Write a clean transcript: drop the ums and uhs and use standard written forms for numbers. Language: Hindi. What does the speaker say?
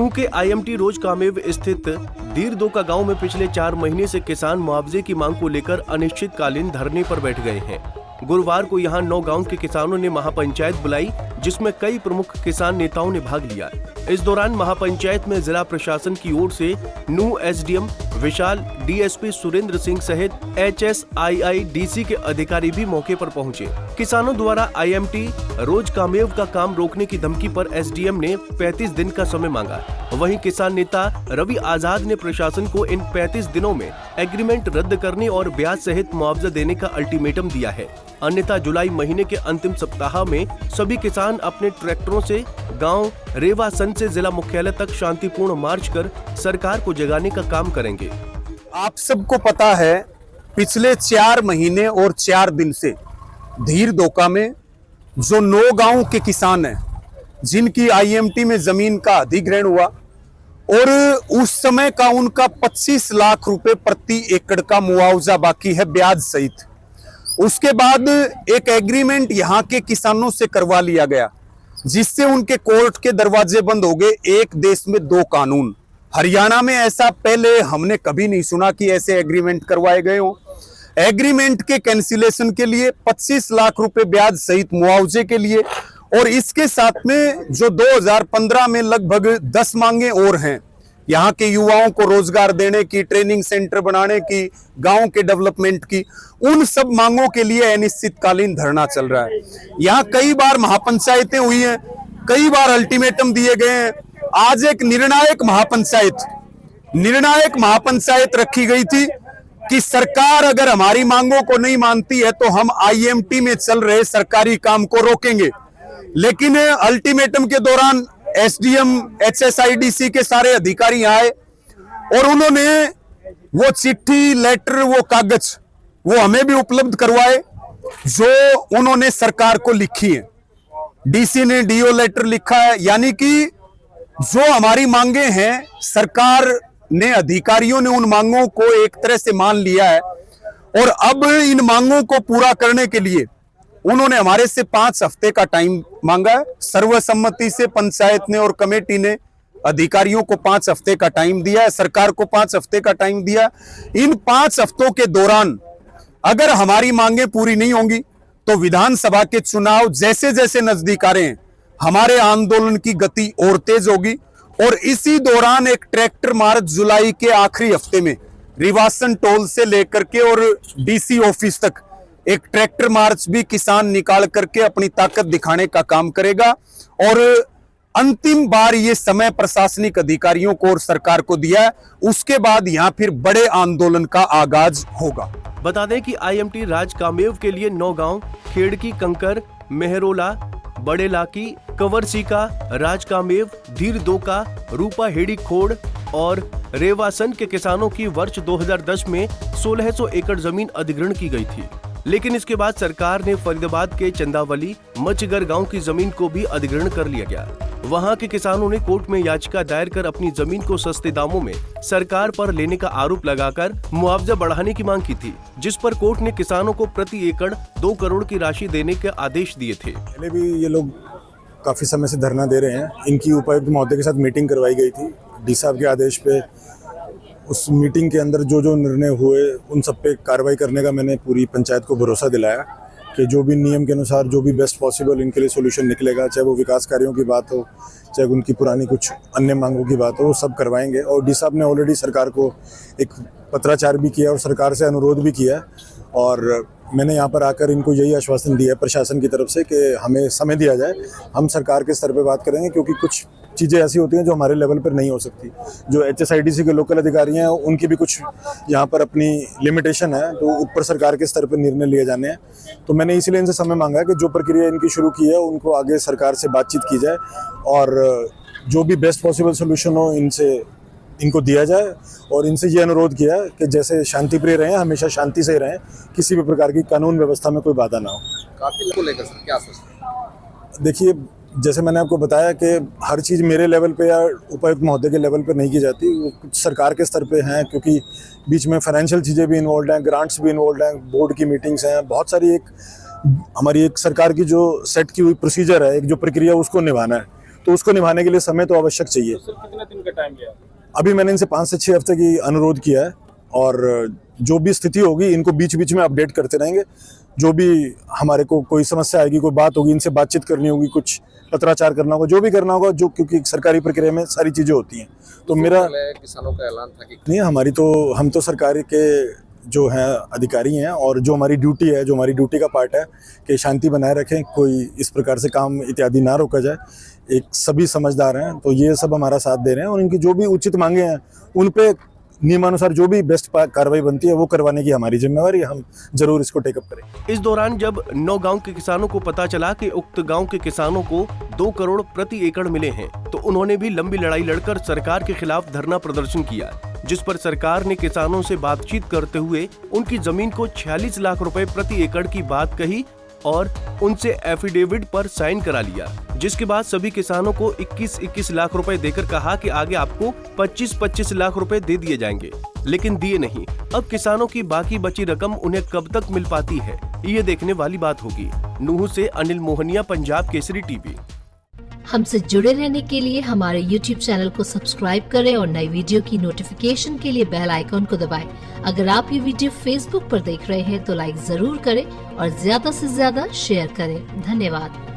नूह के IMT रोज कामेव स्थित दीरदोका गांव में पिछले 4 महीने से किसान मुआवजे की मांग को लेकर अनिश्चितकालीन धरने पर बैठ गए हैं। गुरुवार को यहां 9 गांव के किसानों ने महापंचायत बुलाई, जिसमें कई प्रमुख किसान नेताओं ने भाग लिया। इस दौरान महापंचायत में जिला प्रशासन की ओर से नूह SDM विशाल, DSP सुरेंद्र सिंह सहित HSII-DC के अधिकारी भी मौके पर पहुंचे। किसानों द्वारा IMT रोज कामेव का काम रोकने की धमकी पर SDM ने 35 दिन का समय मांगा। वहीं किसान नेता रवि आजाद ने प्रशासन को इन 35 दिनों में एग्रीमेंट रद्द करने और ब्याज सहित मुआवजा देने का अल्टीमेटम दिया है। अन्यथा जुलाई महीने के अंतिम सप्ताह में सभी किसान अपने ट्रैक्टरों से गांव रेवासन से जिला मुख्यालय तक शांतिपूर्ण मार्च कर सरकार को जगाने का काम करेंगे। आप सबको पता है, पिछले 4 महीने और 4 दिन से दीरदोका में जो 9 गांव के किसान हैं, जिनकी IMT में जमीन का अधिग्रहण हुआ और उस समय का उनका 25 लाख रुपए प्रति एकड़ का मुआवजा बाकी है ब्याज सहित। उसके बाद एक एग्रीमेंट यहाँ के किसानों से करवा लिया गया, जिससे उनके कोर्ट के दरवाजे बंद हो गए। एक देश में 2 कानून। हरियाणा में ऐसा पहले हमने कभी नहीं सुना कि ऐसे एग्रीमेंट करवाए गए हों। एग्रीमेंट के कैंसिलेशन के लिए 25 लाख रुपए ब्याज सहित मुआवजे के लिए, और इसके साथ में जो 2015 में लगभग 10 मांगे और हैं, यहाँ के युवाओं को रोजगार देने की, ट्रेनिंग सेंटर बनाने की, गांव के डेवलपमेंट की, उन सब मांगों के लिए अनिश्चितकालीन धरना चल रहा है। यहाँ कई बार महापंचायतें हुई हैं, कई बार अल्टीमेटम दिए गए हैं। आज एक निर्णायक महापंचायत रखी गई थी कि सरकार अगर हमारी मांगों को नहीं मानती है तो हम IMT में चल रहे सरकारी काम को रोकेंगे। लेकिन अल्टीमेटम के दौरान SDM, HSII-DC के सारे अधिकारी आए और उन्होंने वो चिट्ठी, लेटर, वो कागज वो हमें भी उपलब्ध करवाए जो उन्होंने सरकार को लिखी है। DC ने DO लेटर लिखा है, यानी कि जो हमारी मांगे हैं, सरकार ने, अधिकारियों ने उन मांगों को एक तरह से मान लिया है। और अब इन मांगों को पूरा करने के लिए उन्होंने हमारे से 5 हफ्ते का टाइम मांगा है। सर्वसम्मति से पंचायत ने और कमेटी ने अधिकारियों को 5 हफ्ते का टाइम दिया है, सरकार को 5 हफ्ते का टाइम दिया। इन 5 हफ्तों के दौरान अगर हमारी मांगे पूरी नहीं होंगी तो विधानसभा के चुनाव जैसे जैसे नजदीक आ रहे हैं, हमारे आंदोलन की गति और तेज होगी। और इसी दौरान एक ट्रैक्टर मार्च जुलाई के आखिरी हफ्ते में रिवासन टोल से लेकर के और DC ऑफिस तक एक ट्रैक्टर मार्च भी किसान निकाल करके अपनी ताकत दिखाने का काम करेगा। और अंतिम बार ये समय प्रशासनिक अधिकारियों को और सरकार को दिया है। उसके बाद यहाँ फिर बड़े आंदोलन का आगाज होगा। बता दें कि IMT राज कामेव के लिए 9 गांव खेड़की, कंकर, मेहरोला, बड़े लाकी, कंवरसीका, राज कामेव, दीरदोका, रूपा हेड़ी खोड़ और रेवासन के किसानों की वर्ष 2010 में 1600 एकड़ जमीन अधिग्रहण की गई थी। लेकिन इसके बाद सरकार ने फरीदाबाद के चंदावली, मचगर गांव की जमीन को भी अधिग्रहण कर लिया गया। वहां के किसानों ने कोर्ट में याचिका दायर कर अपनी जमीन को सस्ते दामों में सरकार पर लेने का आरोप लगाकर मुआवजा बढ़ाने की मांग की थी, जिस पर कोर्ट ने किसानों को प्रति एकड़ 2 करोड़ की राशि देने के आदेश दिए थे। पहले भी ये लोग काफी समय से धरना दे रहे हैं। इनकी उपायुक्त महोदय के साथ मीटिंग करवाई गई थी। डी साहब के आदेश पे उस मीटिंग के अंदर जो जो निर्णय हुए उन सब पे कार्रवाई करने का मैंने पूरी पंचायत को भरोसा दिलाया कि जो भी नियम के अनुसार जो भी बेस्ट पॉसिबल इनके लिए सॉल्यूशन निकलेगा, चाहे वो विकास कार्यों की बात हो, चाहे उनकी पुरानी कुछ अन्य मांगों की बात हो, वो सब करवाएंगे। और डी साहब ने ऑलरेडी सरकार को एक पत्राचार भी किया और सरकार से अनुरोध भी किया। और मैंने यहाँ पर आकर इनको यही आश्वासन दिया है प्रशासन की तरफ से कि हमें समय दिया जाए, हम सरकार के स्तर पे बात करेंगे, क्योंकि कुछ चीज़ें ऐसी होती हैं जो हमारे लेवल पर नहीं हो सकती। जो HSII-DC के लोकल अधिकारी हैं उनकी भी कुछ यहाँ पर अपनी लिमिटेशन है, तो ऊपर सरकार के स्तर पर निर्णय लिए जाने हैं। तो मैंने इसीलिए इनसे समय मांगा है कि जो प्रक्रिया इनकी शुरू की है उनको आगे सरकार से बातचीत की जाए और जो भी बेस्ट पॉसिबल सोल्यूशन हो इनको दिया जाए। और इनसे ये अनुरोध किया कि जैसे शांति प्रिय रहें, हमेशा शांति से रहें, किसी भी प्रकार की कानून व्यवस्था में कोई बाधा ना हो। काफी को लेकर सर क्या सोचते हैं? देखिए, जैसे मैंने आपको बताया कि हर चीज़ मेरे लेवल पे या उपायुक्त महोदय के लेवल पे नहीं की जाती, वो कुछ सरकार के स्तर पे हैं, क्योंकि बीच में फाइनेंशियल चीज़ें भी इन्वॉल्व हैं, ग्रांट्स भी इन्वॉल्व हैं, बोर्ड की मीटिंग्स हैं, बहुत सारी हमारी एक सरकार की जो सेट की हुई प्रोसीजर है, एक जो प्रक्रिया उसको निभाना है। तो उसको निभाने के लिए समय तो आवश्यक चाहिए। सर कितने दिन का टाइम लिया? अभी मैंने इनसे 5 से 6 हफ्ते की अनुरोध किया है और जो भी स्थिति होगी इनको बीच बीच में अपडेट करते रहेंगे। जो भी हमारे को कोई समस्या आएगी, कोई बात होगी, इनसे बातचीत करनी होगी, कुछ पत्राचार करना होगा, जो भी करना होगा, जो क्योंकि सरकारी प्रक्रिया में सारी चीजें होती हैं। तो मेरा पहले किसानों का ऐलान था कि नहीं, हम तो सरकार के जो हैं अधिकारी हैं और जो हमारी ड्यूटी है, जो हमारी ड्यूटी का पार्ट है कि शांति बनाए रखें, कोई इस प्रकार से काम इत्यादि ना रोका जाए। एक सभी समझदार हैं तो ये सब हमारा साथ दे रहे हैं और इनकी जो भी उचित मांगे हैं उन पे नियमानुसार जो भी बेस्ट कार्रवाई बनती है वो करवाने की हमारी जिम्मेवारी, हम जरूर इसको टेकअप करें। इस दौरान जब 9 गांव के किसानों को पता चला कि उक्त गांव के किसानों को 2 करोड़ प्रति एकड़ मिले हैं, तो उन्होंने भी लंबी लड़ाई लड़कर सरकार के खिलाफ धरना प्रदर्शन किया, जिस पर सरकार ने किसानों से बातचीत करते हुए उनकी जमीन को 46 लाख रुपए प्रति एकड़ की बात कही और उनसे एफिडेविट पर साइन करा लिया, जिसके बाद सभी किसानों को 21-21 लाख रुपए देकर कहा कि आगे आपको 25-25 लाख रुपए दे दिए जाएंगे, लेकिन दिए नहीं। अब किसानों की बाकी बची रकम उन्हें कब तक मिल पाती है, ये देखने वाली बात होगी। नूंह से अनिल मोहनिया, पंजाब केसरी टीवी। हमसे जुड़े रहने के लिए हमारे YouTube चैनल को सब्सक्राइब करें और नई वीडियो की नोटिफिकेशन के लिए बेल आइकॉन को दबाएं। अगर आप ये वीडियो Facebook पर देख रहे हैं तो लाइक जरूर करें और ज्यादा से ज्यादा शेयर करें। धन्यवाद।